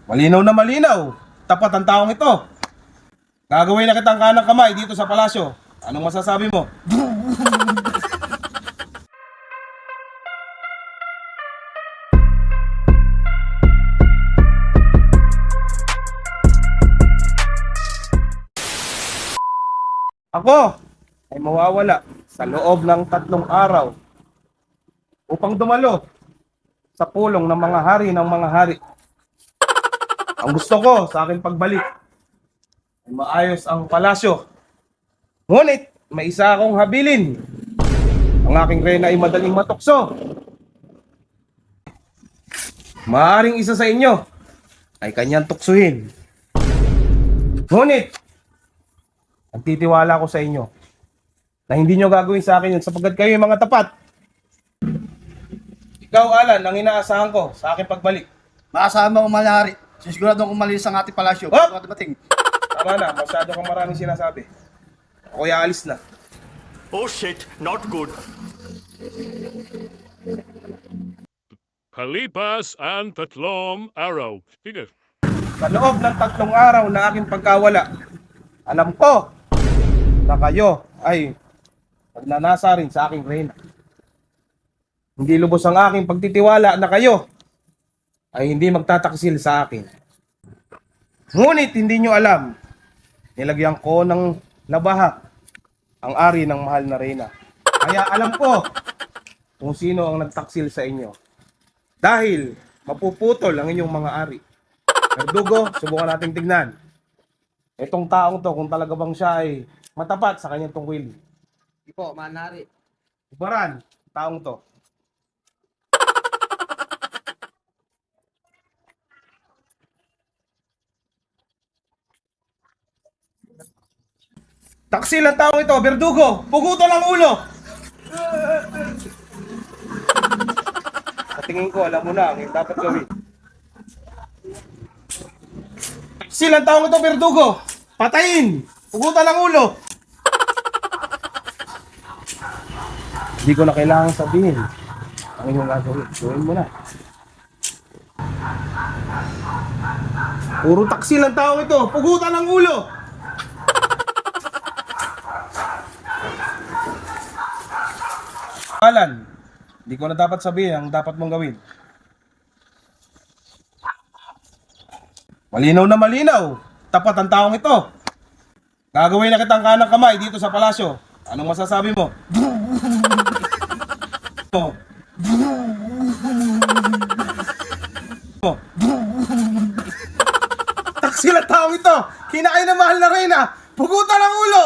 Malinaw na malinaw. Tapat ang taong ito. Gagawin na kitang kanang kamay dito sa palasyo. Anong masasabi mo? Ako ay mawawala sa loob ng 3 araw upang dumalo sa pulong ng mga hari ng mga hari. Ang gusto ko sa aking pagbalik ay maayos ang palasyo. Ngunit may isa akong habilin. Ang aking reyna ay madaling matukso. Maaring isa sa inyo ay kanyang tuksuhin. Ngunit nagtitiwala ko sa inyo na hindi nyo gagawin sa akin yun sapagkat kayo yung mga tapat. Ikaw, Alan, ang inaasahan ko sa aking pagbalik. Maasahan mo kung mangyari. Siguradong kumalis ang ating palasyo. Hop! Bago dumating. Tama na, masyado kang maraming sinasabi. Ako'y aalis na. Oh shit, not good. Palipas ang 3 araw. Sige. Sa loob ng 3 araw na aking pagkawala, alam ko na kayo ay magnanasa rin sa aking reyna. Hindi lubos ang aking pagtitiwala na kayo ay hindi magtataksil sa akin. Ngunit hindi nyo alam, nilagyan ko ng labahak ang ari ng mahal na reyna. Kaya alam ko kung sino ang nagtaksil sa inyo. Dahil mapuputol ang inyong mga ari. Verdugo, subukan natin tignan. Itong taong to, kung talaga bang siya ay matapat sa kanyang tungkil. Hindi po, manari. Ibaran, taong to. Taksil ang taong ito, Verdugo! Pugutan ang ulo! Sa tingin ko, alam mo na ang dapat gawin. Taksil ang taong ito, Verdugo! Patayin! Pugutan ang ulo! Hindi ko na kailangan sabihin ang inyong gagawin. Gawin mo na. Puro taksil ang taong ito! Pugutan ang ulo! Alan, hindi ko na dapat sabihin ang dapat mong gawin. Malinaw na malinaw. Tapat ang taong ito. Gagawin na kitang kanang kamay dito sa palasyo. Anong masasabi mo? Taksil ang taong ito. Kinakain na mahal na reyna. Pugutan ang ulo.